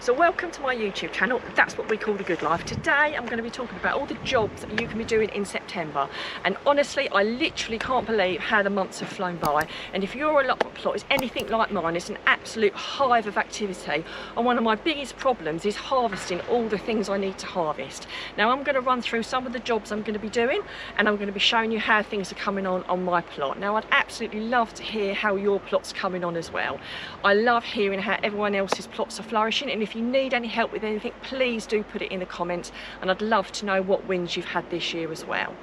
So welcome to my YouTube channel. That's what we call the good life. Today I'm going to be talking about all the jobs that you can be doing in September, and honestly I literally can't believe how the months have flown by. And if your allotment plot is anything like mine, it's an absolute hive of activity, and one of my biggest problems is harvesting all the things I need to harvest. Now I'm going to run through some of the jobs I'm going to be doing, and I'm going to be showing you how things are coming on my plot. Now I'd absolutely love to hear how your plot's coming on as well. I love hearing how everyone else's plots are flourishing, and if you need any help with anything, please do put it in the comments, and I'd love to know what wins you've had this year as well.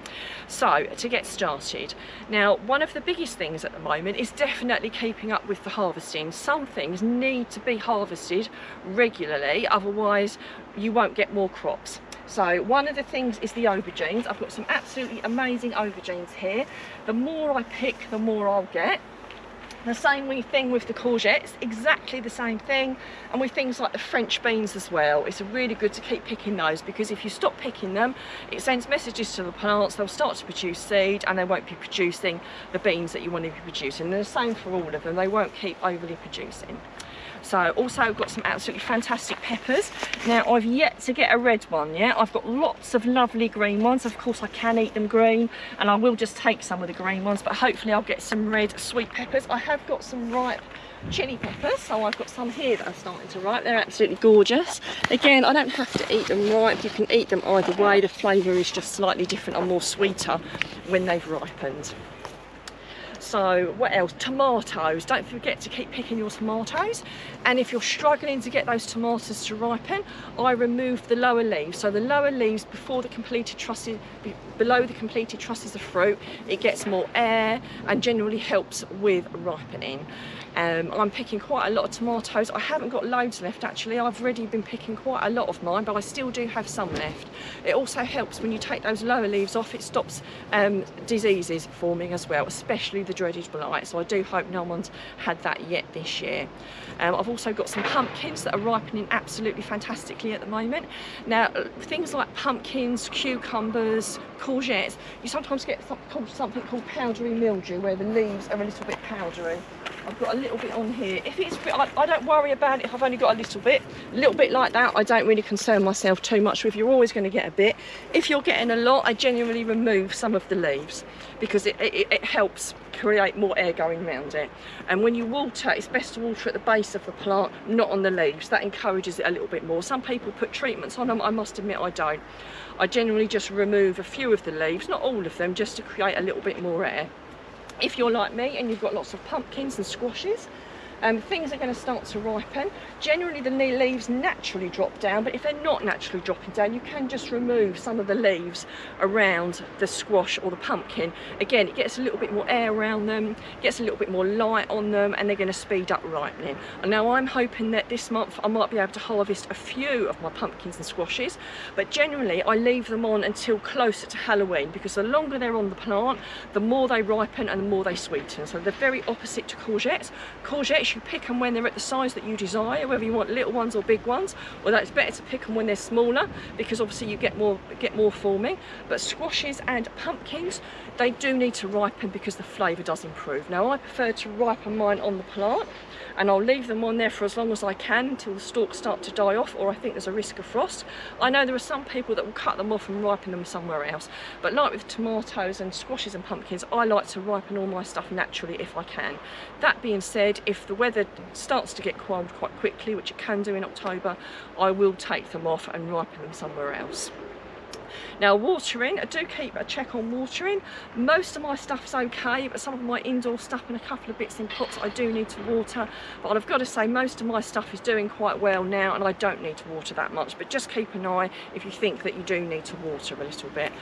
So to get started, now one of the biggest things at the moment is definitely keeping up with the harvesting. Some things need to be harvested regularly, otherwise you won't get more crops. So one of the things is the aubergines. I've got some absolutely amazing aubergines here. The more I pick, the more I'll get. The same thing with the courgettes, exactly the same thing, and with things like the French beans as well. It's really good to keep picking those, because if you stop picking them, it sends messages to the plants, they'll start to produce seed and they won't be producing the beans that you want to be producing. And the same for all of them, they won't keep overly producing. So also I've got some absolutely fantastic peppers. Now I've yet to get a red one yet. I've got lots of lovely green ones. Of course I can eat them green, and I will just take some of the green ones, but hopefully I'll get some red sweet peppers. I have got some ripe chili peppers, so I've got some here that are starting to ripe. They're absolutely gorgeous. Again, I don't have to eat them ripe, you can eat them either way. The flavour is just slightly different and more sweeter when they've ripened. So what else? Tomatoes. Don't forget to keep picking your tomatoes, and if you're struggling to get those tomatoes to ripen, I remove the lower leaves. So the lower leaves before the completed trusses, below the completed trusses of fruit, it gets more air and generally helps with ripening. I'm picking quite a lot of tomatoes. I haven't got loads left actually. I've already been picking quite a lot of mine, but I still do have some left. It also helps when you take those lower leaves off, it stops diseases forming as well, especially the dreaded blight. So I do hope no one's had that yet this year. I've also got some pumpkins that are ripening absolutely fantastically at the moment. Now things like pumpkins, cucumbers, courgettes, you sometimes get something called powdery mildew, where the leaves are a little bit powdery. I've got a little bit on here. If it's, I don't worry about it if I've only got a little bit like that. I don't really concern myself too much with. You're always going to get a bit. If you're getting a lot, I genuinely remove some of the leaves, because it helps create more air going around it. And when you water, it's best to water at the base of the plant, not on the leaves. That encourages it a little bit more. Some people put treatments on them. I must admit I don't. I generally just remove a few of the leaves, not all of them, just to create a little bit more air. If you're like me and you've got lots of pumpkins and squashes, things are going to start to ripen. Generally the leaves naturally drop down, but if they're not naturally dropping down, you can just remove some of the leaves around the squash or the pumpkin. Again, it gets a little bit more air around them, gets a little bit more light on them, and they're going to speed up ripening. And now I'm hoping that this month I might be able to harvest a few of my pumpkins and squashes, but generally I leave them on until closer to Halloween, because the longer they're on the plant, the more they ripen and the more they sweeten. So they're very opposite to courgettes. Courgettes, you pick them when they're at the size that you desire, whether you want little ones or big ones, although it's better to pick them when they're smaller, because obviously you get more forming. But squashes and pumpkins, they do need to ripen because the flavour does improve. Now I prefer to ripen mine on the plant, and I'll leave them on there for as long as I can until the stalks start to die off, or I think there's a risk of frost. I know there are some people that will cut them off and ripen them somewhere else, but like with tomatoes and squashes and pumpkins, I like to ripen all my stuff naturally if I can. That being said, if the weather starts to get cold quite quickly, which it can do in October, I will take them off and ripen them somewhere else. Now watering, I do keep a check on watering. Most of my stuff's okay, but some of my indoor stuff and a couple of bits in pots I do need to water. But I've got to say most of my stuff is doing quite well now, and I don't need to water that much, but just keep an eye if you think that you do need to water a little bit.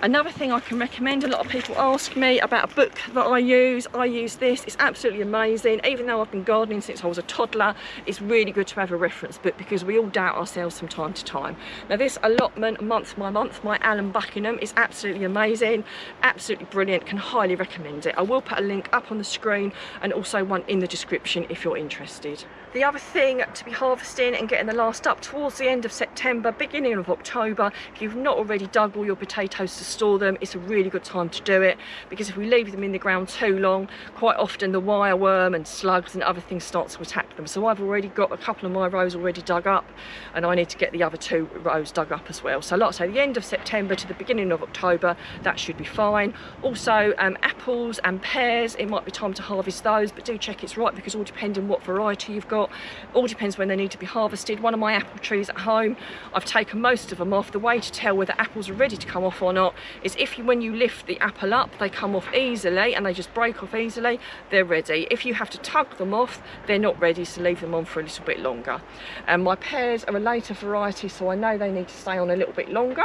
Another thing I can recommend, a lot of people ask me about a book that I use this. It's absolutely amazing. Even though I've been gardening since I was a toddler, it's really good to have a reference book, because we all doubt ourselves from time to time. Now this allotment month by month, my Alan Buckingham, is absolutely amazing, absolutely brilliant, can highly recommend it. I will put a link up on the screen and also one in the description if you're interested. The other thing to be harvesting and getting the last up towards the end of September, beginning of October. If you've not already dug all your potatoes to store them, it's a really good time to do it, because if we leave them in the ground too long, quite often the wireworm and slugs and other things start to attack them. So I've already got a couple of my rows already dug up, and I need to get the other 2 rows dug up as well. So like I say, the end of September to the beginning of October, that should be fine. Also apples and pears, it might be time to harvest those, but do check it's right, because all depending what variety you've got, all depends when they need to be harvested. One of my apple trees at home, I've taken most of them off. The way to tell whether apples are ready to come off or not is when you lift the apple up, they come off easily and they just break off easily, they're ready. If you have to tug them off, they're not ready, so leave them on for a little bit longer. My pears are a later variety, so I know they need to stay on a little bit longer.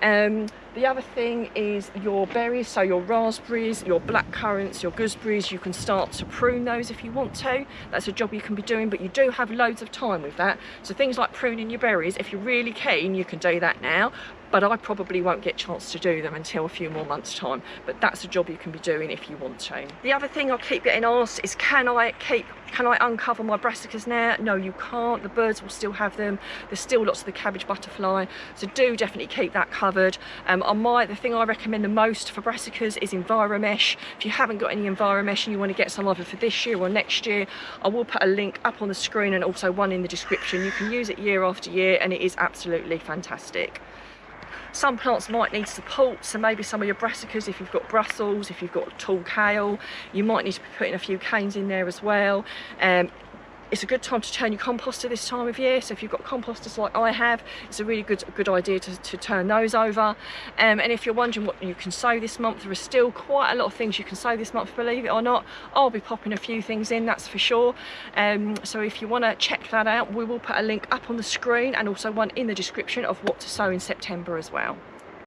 The other thing is your berries, so your raspberries, your black currants, your gooseberries, you can start to prune those if you want to. That's a job you can be doing, but you do have loads of time with that. So things like pruning your berries, if you're really keen, you can do that now, but I probably won't get a chance to do them until a few more months' time. But that's a job you can be doing if you want to. The other thing I keep getting asked is, can I uncover my brassicas now? No, you can't. The birds will still have them. There's still lots of the cabbage butterfly, so do definitely keep that covered. The thing I recommend the most for brassicas is Enviromesh. If you haven't got any Enviromesh and you want to get some either for this year or next year, I will put a link up on the screen and also one in the description. You can use it year after year and it is absolutely fantastic. Some plants might need support, so maybe some of your brassicas, if you've got Brussels, if you've got tall kale, you might need to be putting a few canes in there as well. It's a good time to turn your composter this time of year, so if you've got composters like I have, it's a really good idea to turn those over. And if you're wondering what you can sow this month, there are still quite a lot of things you can sow this month, believe it or not. I'll be popping a few things in, that's for sure. So if you want to check that out, we will put a link up on the screen and also one in the description of what to sow in September as well.